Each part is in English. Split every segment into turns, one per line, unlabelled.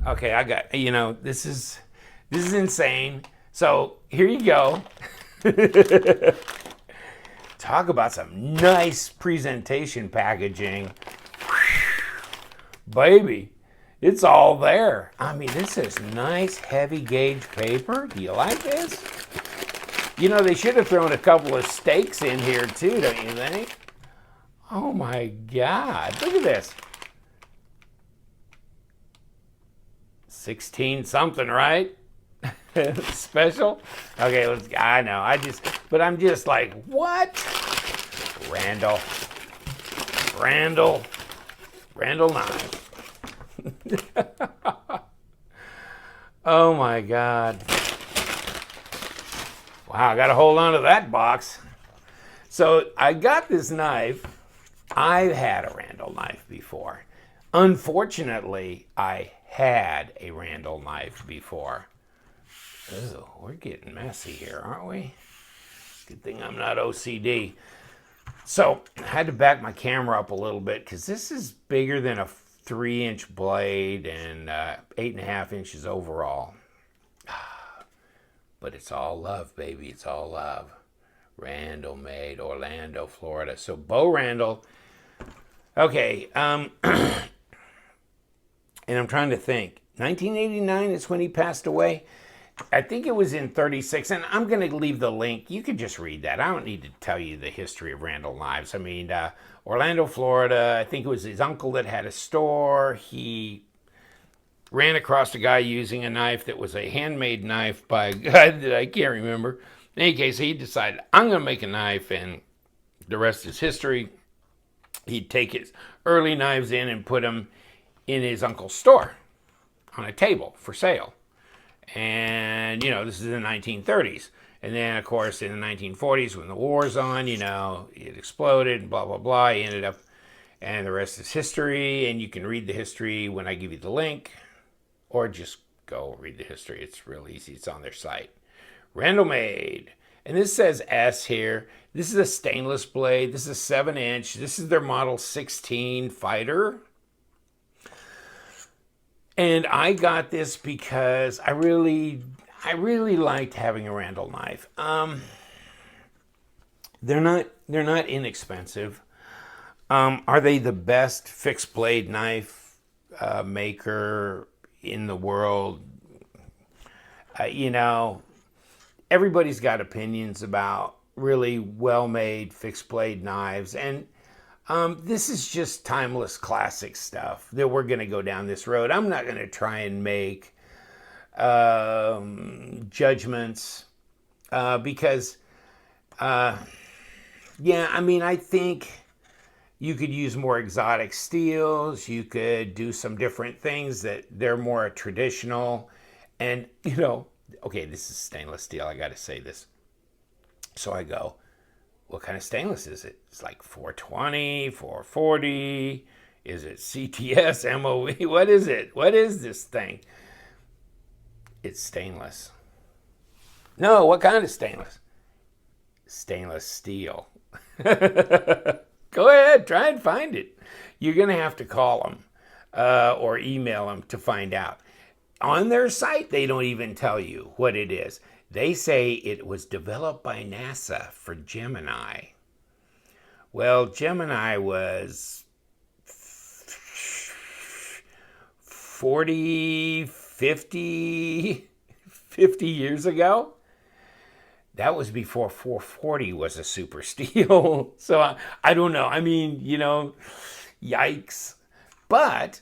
Okay, I got, this is insane. So here you go. Talk about some nice presentation packaging. Baby, it's all there. I mean, this is nice heavy gauge paper. Do you like this? They should have thrown a couple of steaks in here too, don't you think? Oh my God, look at this. 16 something, right? Special? Okay, I know, but I'm just like, what? Randall knife. Oh my God. Wow, I got to hold on to that box. So I got this knife. I've had a Randall knife before. Unfortunately, I had a Randall knife before. Ew, we're getting messy here, aren't we? Good thing I'm not OCD. So I had to back my camera up a little bit because this is bigger than a 3-inch blade and 8.5 inches overall. But it's all love, baby. It's all love. Randall made, Orlando, Florida. So Bo Randall. Okay, and I'm trying to think. 1989 is when he passed away. I think it was in 36, and I'm going to leave the link. You can just read that. I don't need to tell you the history of Randall knives. I mean, Orlando, Florida, I think it was his uncle that had a store. He ran across a guy using a knife that was a handmade knife by a guy that I can't remember. In any case, he decided, I'm going to make a knife, and the rest is history. He'd take his early knives in and put them in his uncle's store on a table for sale. And, this is in the 1930s. And then, of course, in the 1940s, when the war's on, it exploded, blah, blah, blah. He ended up, and the rest is history. And you can read the history when I give you the link, or just go read the history. It's real easy. It's on their site. Randall made. And this says S here. This is a stainless blade. This is a 7-inch. This is their Model 16 Fighter. And I got this because I really liked having a Randall knife. They're not inexpensive. Are they the best fixed blade knife maker in the world? Everybody's got opinions about really well-made fixed blade knives, and this is just timeless classic stuff that we're going to go down this road. I'm not going to try and make judgments because, I think you could use more exotic steels. You could do some different things that they're more traditional. And, okay, this is stainless steel. I got to say this. So I go, what kind of stainless is it? It's like 420, 440. Is it CTS, MOE? What is it? What is this thing? It's stainless. No, what kind of stainless? Stainless steel. Go ahead, try and find it. You're going to have to call them or email them to find out. On their site, they don't even tell you what it is. They say it was developed by NASA for Gemini. Well, Gemini was 40, 50 years ago. That was before 440 was a super steel. So I don't know. I mean, yikes. But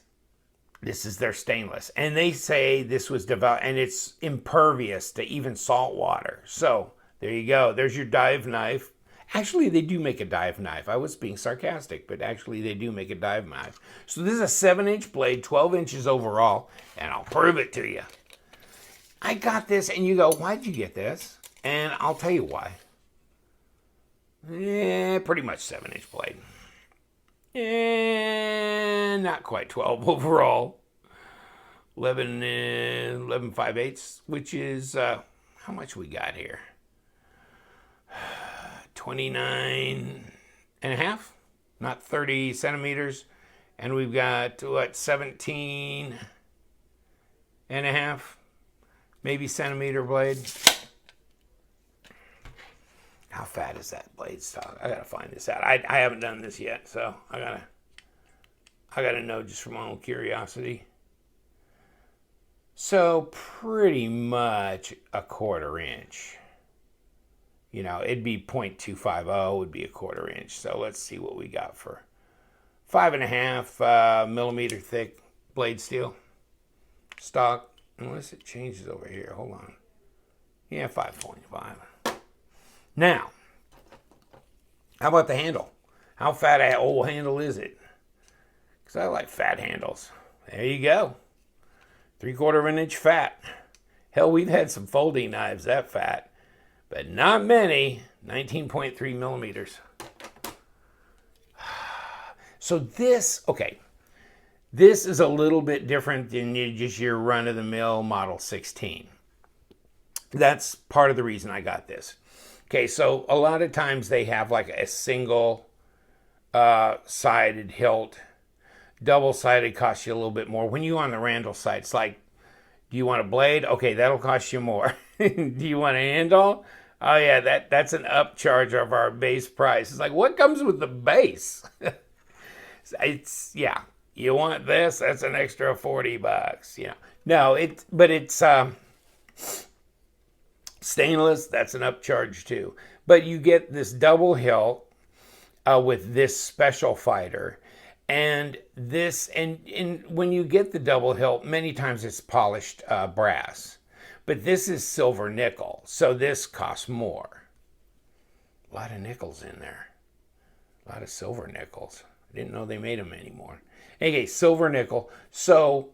this is their stainless. And they say this was developed, and it's impervious to even salt water. So there you go. There's your dive knife. Actually, they do make a dive knife. I was being sarcastic, but actually they do make a dive knife. So this is a 7-inch blade, 12 inches overall, and I'll prove it to you. I got this, and you go, why'd you get this? And I'll tell you why. Pretty much 7-inch blade. And not quite 12 overall. 11 5/8, which is, how much we got here? 29 and a half, not 30 centimeters. And we've got, 17 and a half, maybe centimeter blade. How fat is that blade stock? I gotta find this out. I haven't done this yet, so I gotta know just from my own curiosity. So pretty much a 1/4 inch. You know, it'd be 0.250 would be a 1/4 inch. So let's see what we got for 5.5 millimeter thick blade steel stock. Unless it changes over here. Hold on. Yeah, 5.5. Now, how about the handle? How fat an old handle is it? Because I like fat handles. There you go. 3/4 of an inch fat. Hell, we've had some folding knives that fat, but not many. 19.3 millimeters. So this, okay, this is a little bit different than just your run-of-the-mill Model 16. That's part of the reason I got this. Okay, so a lot of times they have like a single sided hilt. Double-sided costs you a little bit more. When you on the Randall side, it's like, do you want a blade? Okay, that'll cost you more. Do you want a handle? Oh yeah, that's an upcharge of our base price. It's like, what comes with the base? It's, yeah, you want this? That's an extra $40. You know, no, it's stainless. That's an upcharge too. But you get this double hilt with this special fighter. And this, and when you get the double hilt, many times it's polished brass, but this is silver nickel, so this costs more. A lot of nickels in there, a lot of silver nickels. I didn't know they made them anymore. Okay, silver nickel. So,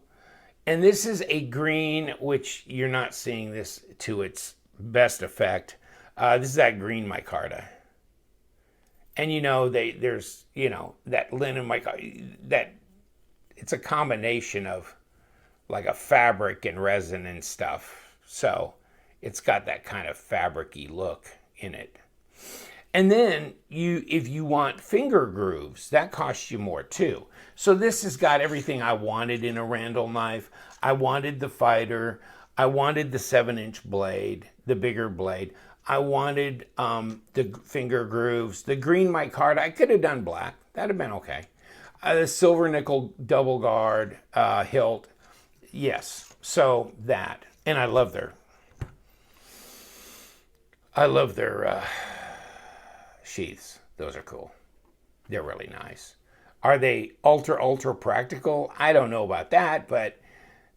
and this is a green, which you're not seeing this to its best effect. This is that green micarta. And you know, there's, you know, that linen micarta, that it's a combination of like a fabric and resin and stuff. So it's got that kind of fabric-y look in it. And then if you want finger grooves, that costs you more too. So this has got everything I wanted in a Randall knife. I wanted the fighter. I wanted the 7-inch blade, the bigger blade. I wanted the finger grooves, the green micarta. I could have done black. That'd have been okay. The silver nickel double guard hilt. Yes, so that. And I love their sheaths. Those are cool. They're really nice. Are they ultra practical? I don't know about that, but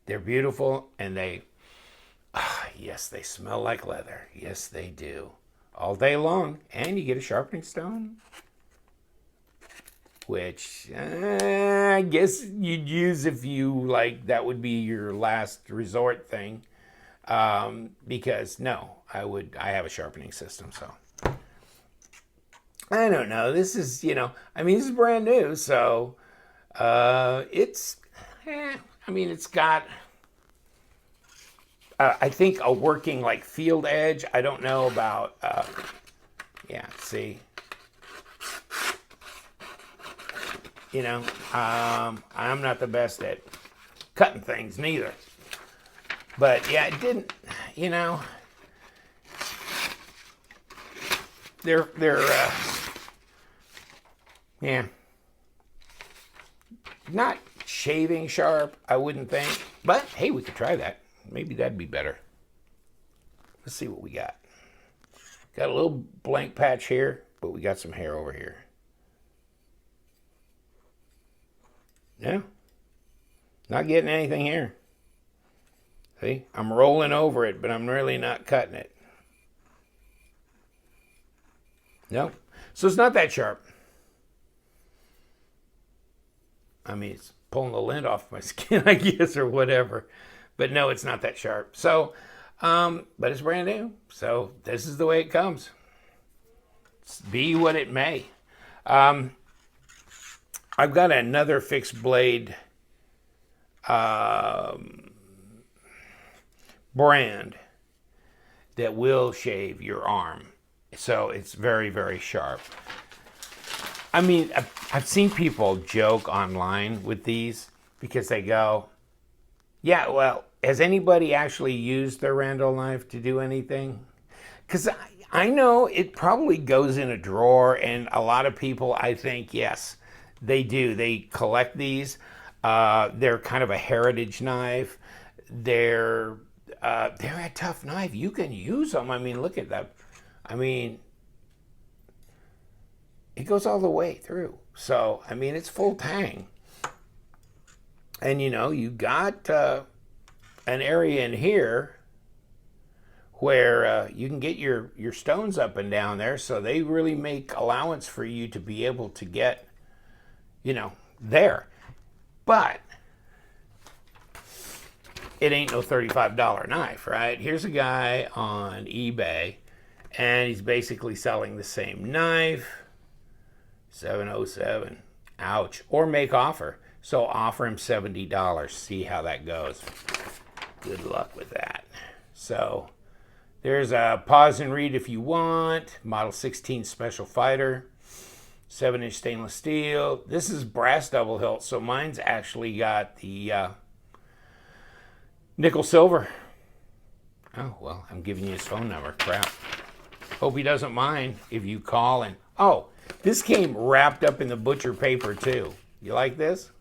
they're beautiful, and they, yes, they smell like leather. Yes, they do. All day long. And you get a sharpening stone, which I guess you'd use if you, like, that would be your last resort thing. Because, no, I have a sharpening system, so. I don't know. This is, you know, I mean, this is brand new, so it's, I mean, it's got, I think, a working, like, field edge. I don't know about, yeah, see. You know, I'm not the best at cutting things, neither. But, yeah, it didn't, you know, they're yeah, not shaving sharp, I wouldn't think. But, hey, we could try that. Maybe that'd be better. Let's see what we got. Got a little blank patch here, but we got some hair over here. Yeah, not getting anything here. See, I'm rolling over it, but I'm really not cutting it. No, so it's not that sharp. I mean, it's pulling the lint off my skin, I guess, or whatever. But no, it's not that sharp. So, but it's brand new. So this is the way it comes. Be what it may. I've got another fixed blade brand that will shave your arm. So it's very, very sharp. I mean, I've seen people joke online with these because they go, Yeah, well, has anybody actually used their Randall knife to do anything? Because I know it probably goes in a drawer, and a lot of people, I think, yes, they do. They collect these. They're kind of a heritage knife. They're a tough knife. You can use them. I mean, look at that. I mean, it goes all the way through. So, I mean, it's full tang. And you got an area in here where you can get your stones up and down there. So they really make allowance for you to be able to get, there. But it ain't no $35 knife, right? Here's a guy on eBay, and he's basically selling the same knife, 707. Ouch. Or make offer. So offer him $70. See how that goes. Good luck with that. So there's a pause and read if you want. Model 16 Special Fighter. 7-inch stainless steel. This is brass double hilt, so mine's actually got the nickel silver. Oh, well, I'm giving you his phone number. Crap. Hope he doesn't mind if you call and... Oh, this came wrapped up in the butcher paper, too. You like this?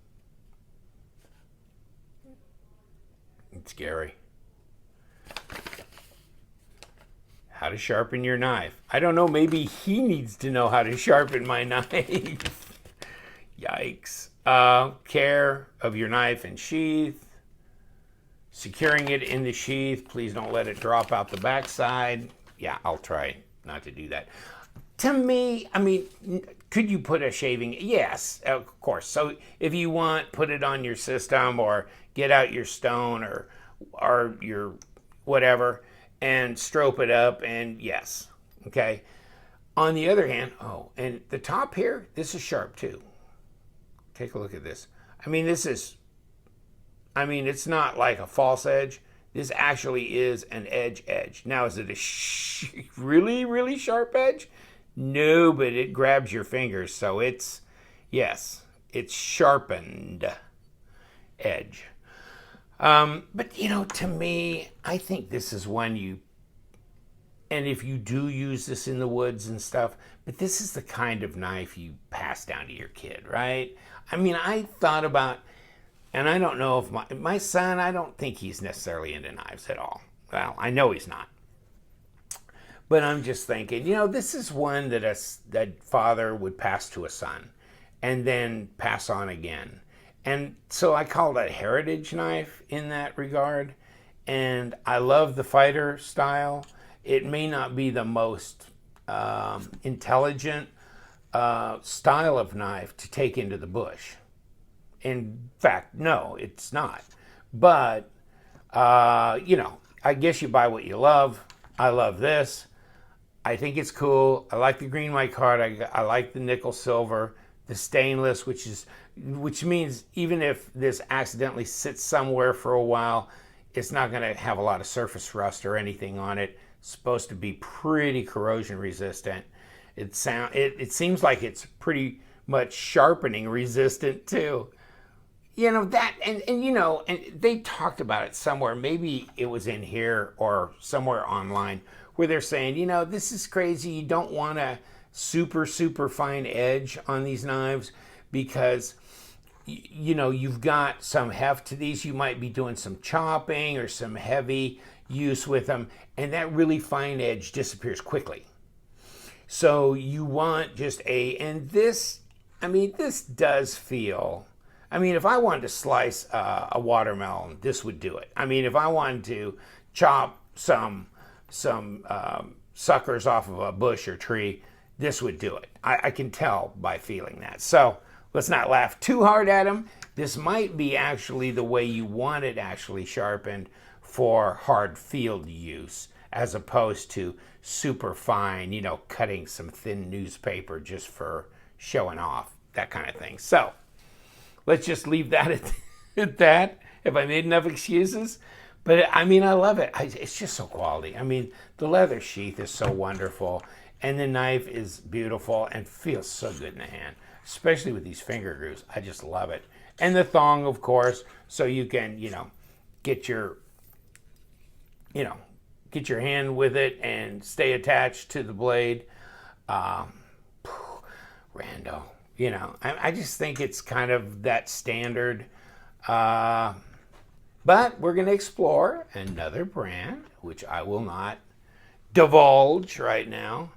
It's scary. How to sharpen your knife. I don't know, maybe he needs to know how to sharpen my knife. Yikes. Care of your knife and sheath. Securing it in the sheath. Please don't let it drop out the backside. Yeah, I'll try not to do that. To me, I mean, could you put a shaving? Yes, of course. So if you want, put it on your system or get out your stone or your whatever and strope it up, and yes, okay. On the other hand, oh, and the top here, this is sharp too. Take a look at this. I mean, it's not like a false edge. This actually is an edge. Now, is it a really, really sharp edge? No, but it grabs your fingers, so it's sharpened edge. But to me, I think this is one and if you do use this in the woods and stuff, but this is the kind of knife you pass down to your kid, right? I mean, I thought about, and I don't know if my son, I don't think he's necessarily into knives at all. Well, I know he's not. But I'm just thinking, this is one that father would pass to a son and then pass on again. And so I call it a heritage knife in that regard. And I love the fighter style. It may not be the most intelligent style of knife to take into the bush. In fact, no, it's not. But, I guess you buy what you love. I love this. I think it's cool. I like the green micarta. I like the nickel silver, the stainless, which means even if this accidentally sits somewhere for a while, it's not going to have a lot of surface rust or anything on it. It's supposed to be pretty corrosion resistant. It seems like it's pretty much sharpening resistant too. And they talked about it somewhere. Maybe it was in here or somewhere online where they're saying, this is crazy. You don't want a super, super fine edge on these knives because, you've got some heft to these. You might be doing some chopping or some heavy use with them, and that really fine edge disappears quickly. So you want just and this does feel, if I wanted to slice a watermelon, this would do it. If I wanted to chop some suckers off of a bush or tree, this would do it. I can tell by feeling that. So let's not laugh too hard at them. This might be actually the way you want it actually sharpened for hard field use, as opposed to super fine, cutting some thin newspaper just for showing off, that kind of thing. So let's just leave that at that. Have I made enough excuses? But I love it. It's just so quality. The leather sheath is so wonderful, and the knife is beautiful and feels so good in the hand, especially with these finger grooves. I just love it. And the thong, of course, so you can, get your, get your hand with it and stay attached to the blade. Randall, I just think it's kind of that standard. But we're going to explore another brand, which I will not divulge right now,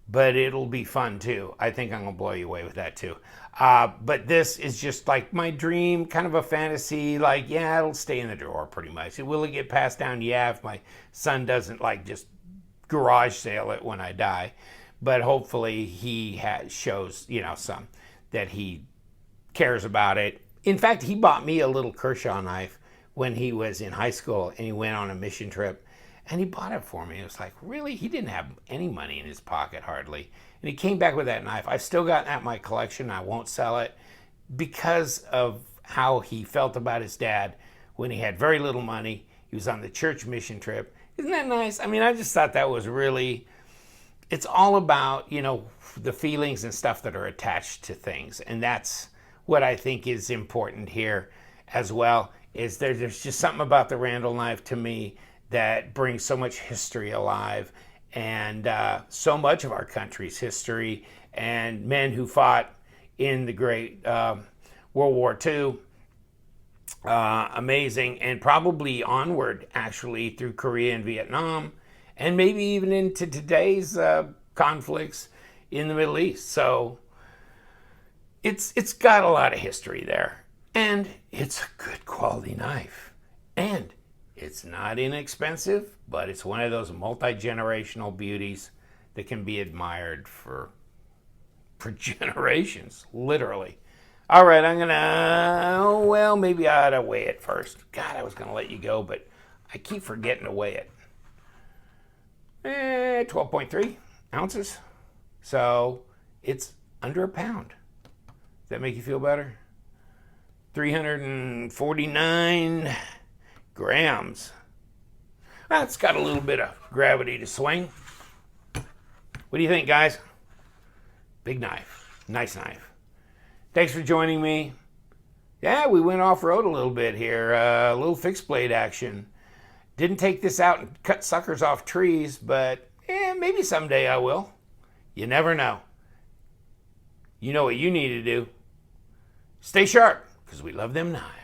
but it'll be fun too. I think I'm going to blow you away with that too. But this is just like my dream, kind of a fantasy, like, yeah, it'll stay in the drawer pretty much. Will it get passed down? Yeah, if my son doesn't like just garage sale it when I die. But hopefully he shows, some that he cares about it. In fact, he bought me a little Kershaw knife when he was in high school and he went on a mission trip and he bought it for me. It was like, really? He didn't have any money in his pocket hardly. And he came back with that knife. I've still got that in my collection. I won't sell it because of how he felt about his dad when he had very little money. He was on the church mission trip. Isn't that nice? I mean, I just thought that was really, it's all about, the feelings and stuff that are attached to things. And that's what I think is important here as well, is there's just something about the Randall knife to me that brings so much history alive, and so much of our country's history, and men who fought in the great World War II. Amazing, and probably onward actually through Korea and Vietnam, and maybe even into today's conflicts in the Middle East. So it's got a lot of history there, and it's a good quality knife, and it's not inexpensive, but it's one of those multi-generational beauties that can be admired for generations, literally. All right, maybe I ought to weigh it first. God, I was going to let you go, but I keep forgetting to weigh it. 12.3 ounces. So it's under a pound. Does that make you feel better? 349 grams. Well, it's got a little bit of gravity to swing. What do you think, guys? Big knife. Nice knife. Thanks for joining me. Yeah, we went off-road a little bit here. A little fixed blade action. Didn't take this out and cut suckers off trees, but maybe someday I will. You never know. You know what you need to do. Stay sharp, because we love them knives.